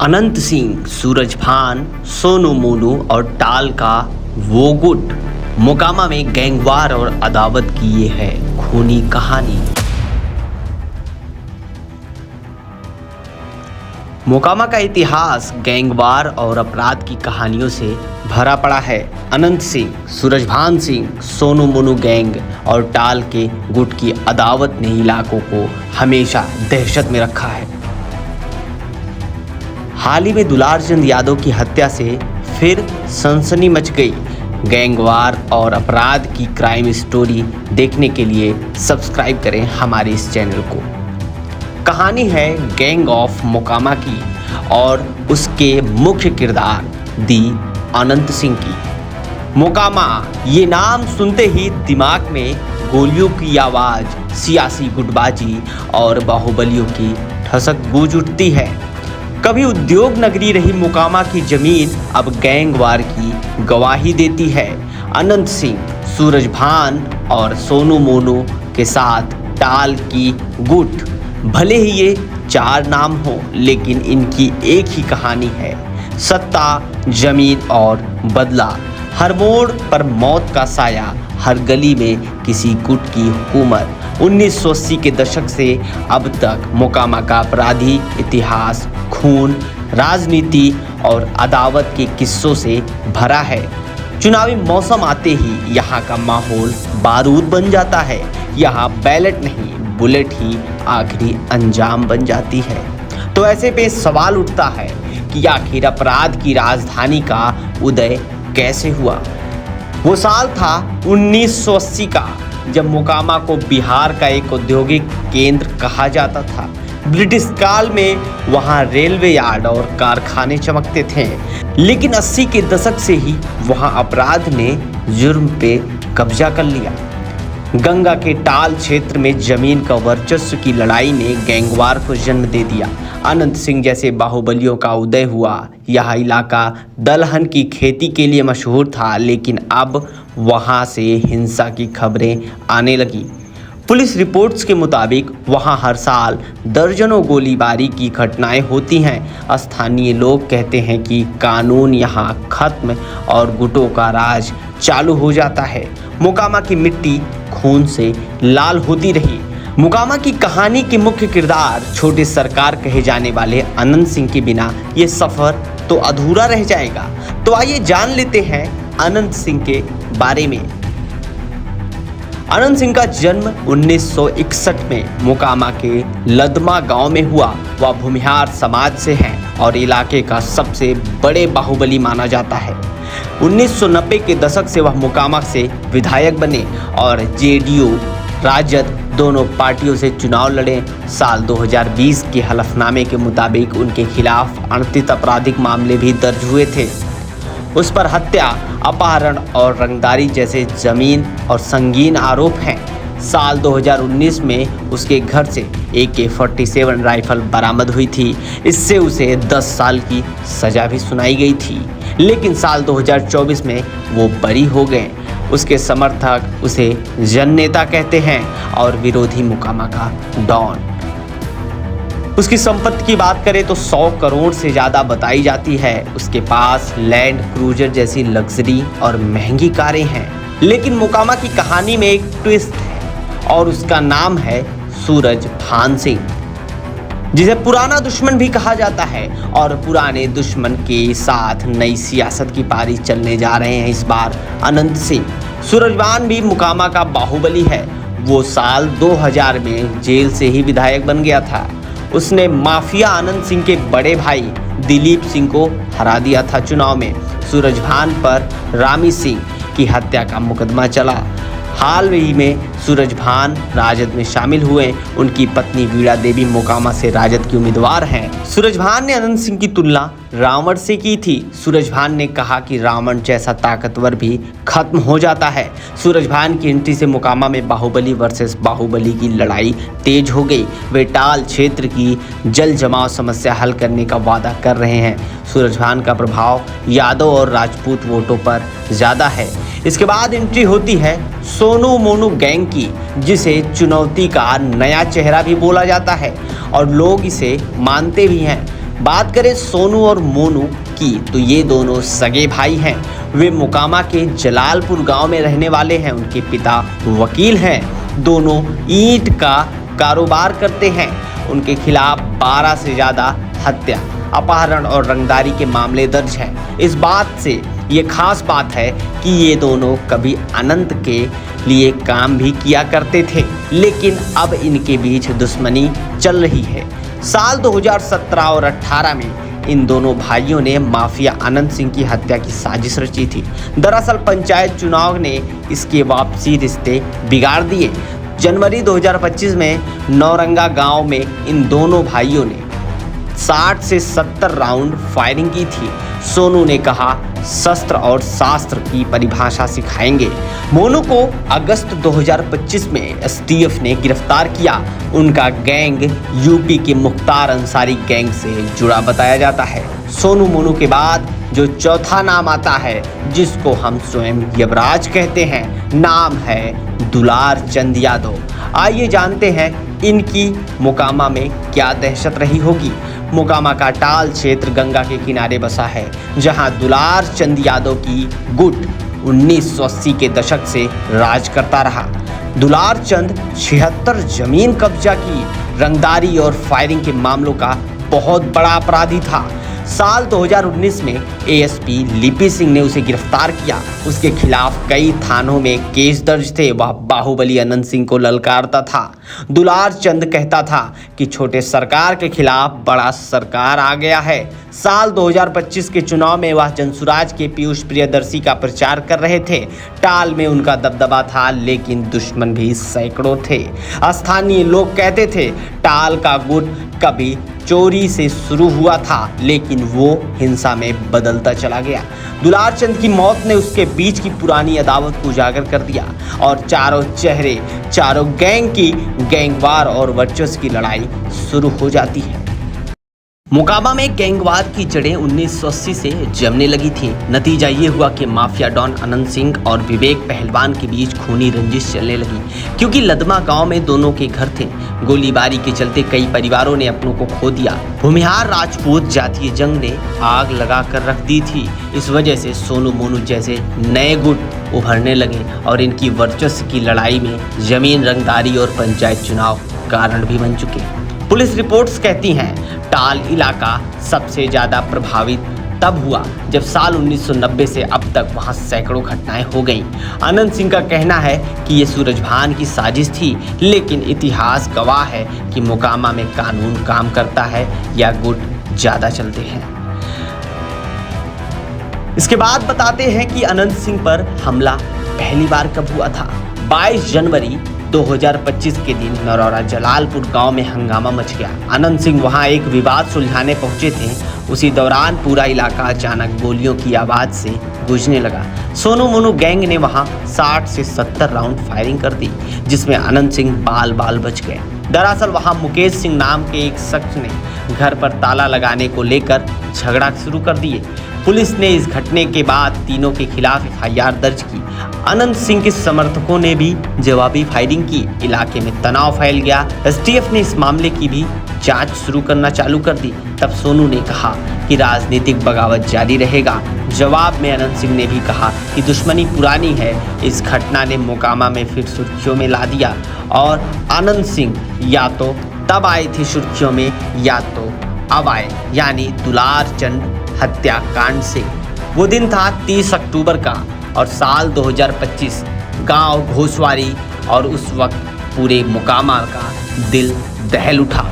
अनंत सिंह, सूरज भान, सोनू मोनू और टाल का वो गुट। मोकामा में गैंगवार और अदावत की ये है खूनी कहानी। मोकामा का इतिहास गैंगवार और अपराध की कहानियों से भरा पड़ा है। अनंत सिंह, सूरजभान सिंह, सोनू मोनू गैंग और टाल के गुट की अदावत ने इलाकों को हमेशा दहशत में रखा है। हाल ही में दुलारचंद यादव की हत्या से फिर सनसनी मच गई। गैंगवार और अपराध की क्राइम स्टोरी देखने के लिए सब्सक्राइब करें हमारे इस चैनल को। कहानी है गैंग ऑफ मोकामा की और उसके मुख्य किरदार दी अनंत सिंह की। मोकामा, ये नाम सुनते ही दिमाग में गोलियों की आवाज़, सियासी गुटबाजी और बाहुबलियों की ठसक गूंज उठती है। कभी उद्योग नगरी रही मोकामा की जमीन अब गैंगवार की गवाही देती है। अनंत सिंह, सूरजभान और सोनू मोनू के साथ टाल की गुट। भले ही ये चार नाम हो, लेकिन इनकी एक ही कहानी है, सत्ता, जमीन और बदला। हर मोड़ पर मौत का साया, हर गली में किसी गुट की हुकूमत। 1980 के दशक से अब तक मोकामा का आपराधी इतिहास खून, राजनीति और अदावत के किस्सों से भरा है। चुनावी मौसम आते ही यहाँ का माहौल बारूद बन जाता है। यहाँ बैलेट नहीं, बुलेट ही आखिरी अंजाम बन जाती है। तो ऐसे पे सवाल उठता है कि आखिर अपराध की राजधानी का उदय कैसे हुआ। वो साल था 1980 का, जब मोकामा को बिहार का एक औद्योगिक केंद्र कहा जाता था। ब्रिटिश काल में वहाँ रेलवे यार्ड और कारखाने चमकते थे, लेकिन 80 के दशक से ही वहाँ अपराध ने जुर्म पे कब्जा कर लिया। गंगा के टाल क्षेत्र में जमीन का वर्चस्व की लड़ाई ने गैंगवार को जन्म दे दिया। अनंत सिंह जैसे बाहुबलियों का उदय हुआ। यह इलाका दलहन की खेती के लिए मशहूर था, लेकिन अब वहां से हिंसा की खबरें आने लगी। पुलिस रिपोर्ट्स के मुताबिक वहां हर साल दर्जनों गोलीबारी की घटनाएं होती हैं। स्थानीय लोग कहते हैं कि कानून यहां खत्म और गुटों का राज चालू हो जाता है। मोकामा की मिट्टी खून से लाल होती रही। मोकामा की कहानी के मुख्य किरदार छोटे सरकार कहे जाने वाले अनंत सिंह के बिना ये सफ़र तो अधूरा रह जाएगा। तो आइए जान लेते हैं अनंत सिंह के बारे में। अनंत सिंह का जन्म 1961 में मोकामा के लदमा गांव में हुआ। वह भूमिहार समाज से हैं और इलाके का सबसे बड़े बाहुबली माना जाता है। 1990 के दशक से वह मोकामा से विधायक बने और जेडीयू, राजद दोनों पार्टियों से चुनाव लड़े। साल 2020 के हलफनामे के मुताबिक उनके खिलाफ 38 आपराधिक मामले भी दर्ज हुए थे। उस पर हत्या, अपहरण और रंगदारी जैसे जमीन और संगीन आरोप हैं। साल 2019 में उसके घर से AK-47 राइफल बरामद हुई थी। इससे उसे 10 साल की सज़ा भी सुनाई गई थी, लेकिन साल 2024 में वो बरी हो गए। उसके समर्थक उसे जननेता कहते हैं और विरोधी मोकामा का डॉन। उसकी संपत्ति की बात करें तो 100 करोड़ से ज़्यादा बताई जाती है। उसके पास लैंड क्रूजर जैसी लग्जरी और महंगी कारें हैं। लेकिन मोकामा की कहानी में एक ट्विस्ट है और उसका नाम है सूरजभान सिंह, जिसे पुराना दुश्मन भी कहा जाता है। और पुराने दुश्मन के साथ नई सियासत की पारी चलने जा रहे हैं इस बार अनंत सिंह। सूरजभान भी मोकामा का बाहुबली है। वो साल 2000 में जेल से ही विधायक बन गया था। उसने माफिया अनंत सिंह के बड़े भाई दिलीप सिंह को हरा दिया था चुनाव में। सूरजभान पर रामी सिंह की हत्या का मुकदमा चला। हाल ही में सूरजभान राजद में शामिल हुए। उनकी पत्नी वीणा देवी मोकामा से राजद की उम्मीदवार हैं। सूरजभान ने अनंत सिंह की तुलना रावण से की थी। सूरजभान ने कहा कि रावण जैसा ताकतवर भी खत्म हो जाता है। सूरजभान की एंट्री से मोकामा में बाहुबली वर्सेस बाहुबली की लड़ाई तेज हो गई। वे टाल क्षेत्र की जल जमाव समस्या हल करने का वादा कर रहे हैं। सूरजभान का प्रभाव यादव और राजपूत वोटों पर ज़्यादा है। इसके बाद एंट्री होती है सोनू मोनू गैंग की, जिसे चुनौती का नया चेहरा भी बोला जाता है और लोग इसे मानते भी हैं। बात करें सोनू और मोनू की तो ये दोनों सगे भाई हैं। वे मोकामा के जलालपुर गांव में रहने वाले हैं। उनके पिता वकील हैं। दोनों ईंट का कारोबार करते हैं। उनके खिलाफ 12 से ज़्यादा हत्या, अपहरण और रंगदारी के मामले दर्ज हैं। इस बात से ये खास बात है कि ये दोनों कभी अनंत के लिए काम भी किया करते थे, लेकिन अब इनके बीच दुश्मनी चल रही है। साल 2017 और 18 में इन दोनों भाइयों ने माफिया अनंत सिंह की हत्या की साजिश रची थी। दरअसल पंचायत चुनाव ने इसके वापसी रिश्ते बिगाड़ दिए। जनवरी 2025 में नौरंगा गांव में इन दोनों भाइयों ने 60 से 70 राउंड फायरिंग की थी। सोनू ने कहा शस्त्र और शास्त्र की परिभाषा सिखाएंगे। मोनू को अगस्त 2025 में एसटीएफ ने गिरफ्तार किया। उनका गैंग यूपी के मुख्तार अंसारी गैंग से जुड़ा बताया जाता है। सोनू मोनू के बाद जो चौथा नाम आता है, जिसको हम स्वयं यमराज कहते हैं, नाम है दुलार चंद यादव। आइए जानते हैं इनकी मोकामा में क्या दहशत रही होगी। मोकामा का टाल क्षेत्र गंगा के किनारे बसा है, जहां दुलार चंद यादव की गुट 1980 के दशक से राज करता रहा। दुलार चंद 76 जमीन कब्जा की, रंगदारी और फायरिंग के मामलों का बहुत बड़ा अपराधी था। साल 2019 में एएसपी लिपि सिंह ने उसे गिरफ्तार किया। उसके खिलाफ कई थानों में केस दर्ज थे। वह बाहुबली अनंत सिंह को ललकारता था। दुलार चंद कहता था कि छोटे सरकार के खिलाफ बड़ा सरकार आ गया है। साल 2025 के चुनाव में वह जनसुराज के पीयूष प्रियदर्शी का प्रचार कर रहे थे। टाल में उनका दबदबा था, लेकिन दुश्मन भी सैकड़ों थे। स्थानीय लोग कहते थे टाल का गुट कभी चोरी से शुरू हुआ था, लेकिन वो हिंसा में बदलता चला गया। दुलार चंद की मौत ने उसके बीच की पुरानी अदावत को उजागर कर दिया और चारों चेहरे, चारों गैंग की गैंगवार और वर्चस्व की लड़ाई शुरू हो जाती है। मोकामा में गैंगवार की जड़ें 1980 से जमने लगी थी। नतीजा ये हुआ कि माफिया डॉन अनंत सिंह और विवेक पहलवान के बीच खूनी रंजिश चलने लगी, क्योंकि लदमा गांव में दोनों के घर थे। गोलीबारी के चलते कई परिवारों ने अपनों को खो दिया। भूमिहार राजपूत जातीय जंग ने आग लगा कर रख दी थी। इस वजह से सोनू मोनू जैसे नए गुट उभरने लगे और इनकी वर्चस्व की लड़ाई में जमीन, रंगदारी और पंचायत चुनाव कारण भी बन चुके। पुलिस रिपोर्ट्स कहती हैं टाल इलाका सबसे ज़्यादा प्रभावित तब हुआ जब साल 1990 से अब तक वहां सैकड़ों घटनाएं हो गईं। अनंत सिंह का कहना है कि ये सूरजभान की साजिश थी, लेकिन इतिहास गवाह है कि मोकामा में कानून काम करता है या गुट ज़्यादा चलते हैं। इसके बाद बताते हैं कि अनंत सिंह पर हमला पहली बार कब हुआ था। 22 जनवरी 2025 के दिन नरौरा जलालपुर गांव में हंगामा मच गया। अनंत सिंह वहां एक विवाद सुलझाने पहुंचे थे। उसी दौरान पूरा इलाका अचानक गोलियों की आवाज से गूंजने लगा। सोनू मोनू गैंग ने वहां 60 से 70 राउंड फायरिंग कर दी, जिसमें अनंत सिंह बाल बाल बच गए। दरअसल वहां मुकेश सिंह नाम के एक शख्स ने घर पर ताला लगाने को लेकर झगड़ा शुरू कर दिए। पुलिस ने इस घटने के बाद तीनों के खिलाफ एफआईआर दर्ज की। अनंत सिंह के समर्थकों ने भी जवाबी फायरिंग की। इलाके में तनाव फैल गया। एसटीएफ ने इस मामले की भी जांच शुरू करना चालू कर दी। तब सोनू ने कहा कि राजनीतिक बगावत जारी रहेगा। जवाब में अनंत सिंह ने भी कहा कि दुश्मनी पुरानी है। इस घटना ने मोकामा में फिर सुर्खियों में ला दिया और अनंत सिंह या तो तब आए थे सुर्खियों में या तो अब आए, यानी दुलार चंद हत्याकांड से। वो दिन था 30 अक्टूबर का और साल 2025। गांव घोसवारी और उस वक्त पूरे मोकामा का दिल दहल उठा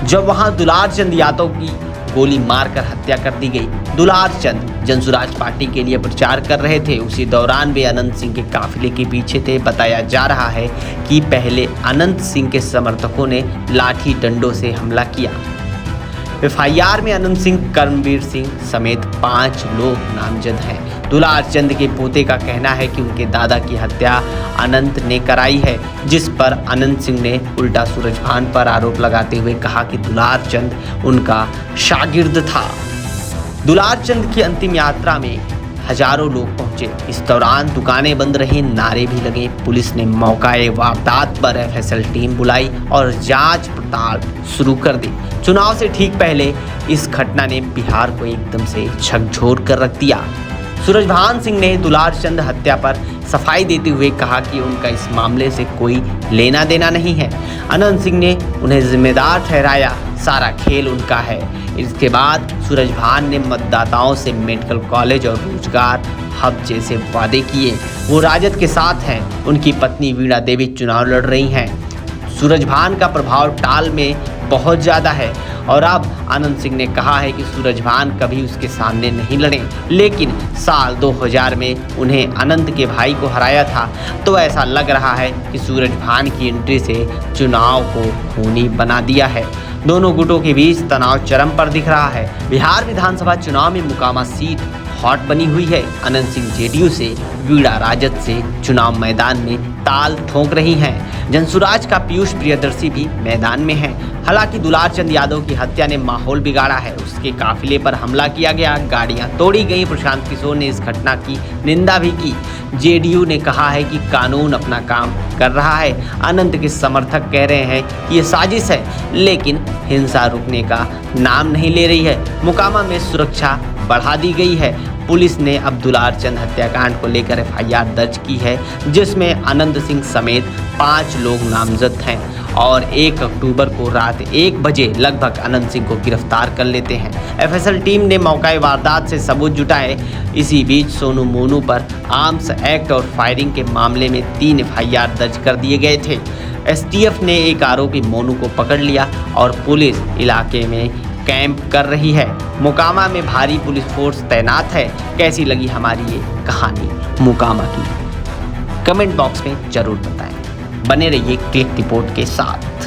जब वहां दुलार चंद यादव की गोली मारकर हत्या कर दी गई। दुलार चंद जनसुराज पार्टी के लिए प्रचार कर रहे थे। उसी दौरान वे अनंत सिंह के काफिले के पीछे थे। बताया जा रहा है कि पहले अनंत सिंह के समर्थकों ने लाठी डंडों से हमला किया। एफआईआर में अनंत सिंह, कर्मवीर सिंह समेत 5 लोग नामजद हैं। दुलार चंद के पोते का कहना है कि उनके दादा की हत्या अनंत ने कराई है, जिस पर अनंत सिंह ने उल्टा सूरजभान पर आरोप लगाते हुए कहा कि दुलार चंद उनका शागिर्द था। दुलार चंद की अंतिम यात्रा में हजारों लोग पहुंचे। इस दौरान दुकानें बंद रहीं, नारे भी लगे। पुलिस ने मौकाए वारदात पर एफएसएल टीम बुलाई और जांच पड़ताल शुरू कर दी। चुनाव से ठीक पहले इस घटना ने बिहार को एकदम से झकझोर कर रख दिया। सूरजभान सिंह ने दुलार चंद हत्या पर सफाई देते हुए कहा कि उनका इस मामले से कोई लेना देना नहीं है। अनंत सिंह ने उन्हें जिम्मेदार ठहराया, सारा खेल उनका है। इसके बाद सूरजभान ने मतदाताओं से मेडिकल कॉलेज और रोजगार हब जैसे वादे किए। वो राजद के साथ हैं। उनकी पत्नी वीणा देवी चुनाव लड़ रही हैं। सूरजभान का प्रभाव टाल में बहुत ज़्यादा है और अब अनंत सिंह ने कहा है कि सूरजभान कभी उसके सामने नहीं लड़े, लेकिन साल 2000 में उन्हें अनंत के भाई को हराया था। तो ऐसा लग रहा है कि सूरजभान की एंट्री से चुनाव को खूनी बना दिया है। दोनों गुटों के बीच तनाव चरम पर दिख रहा है। बिहार विधानसभा चुनाव में मोकामा सीट हॉट बनी हुई है। अनंत सिंह जेडीयू से, वीणा राजद से चुनाव मैदान में ताल ठोक रही हैं। जनसुराज का पीयूष प्रियदर्शी भी मैदान में है। हालांकि दुलार चंद यादव की हत्या ने माहौल बिगाड़ा है। उसके काफिले पर हमला किया गया, गाड़ियां तोड़ी गई। प्रशांत किशोर ने इस घटना की निंदा भी की। जेडीयू ने कहा है कि कानून अपना काम कर रहा है। अनंत के समर्थक कह रहे हैं कि ये साजिश है, लेकिन हिंसा रुकने का नाम नहीं ले रही है। मोकामा में सुरक्षा बढ़ा दी गई है। पुलिस ने अब दुलार चंद हत्याकांड को लेकर एफआईआर दर्ज की है, जिसमें अनंत सिंह समेत 5 लोग नामजद हैं और 1 अक्टूबर को रात 1 बजे लगभग अनंत सिंह को गिरफ्तार कर लेते हैं। एफएसएल टीम ने मौकाए वारदात से सबूत जुटाए। इसी बीच सोनू मोनू पर आर्म्स एक्ट और फायरिंग के मामले में 3 एफआईआर दर्ज कर दिए गए थे। एसटीएफ ने एक आरोपी मोनू को पकड़ लिया और पुलिस इलाके में कैंप कर रही है। मोकामा में भारी पुलिस फोर्स तैनात है। कैसी लगी हमारी ये कहानी मोकामा की, कमेंट बॉक्स में जरूर बताएं। बने रहिए क्लिक रिपोर्ट के साथ।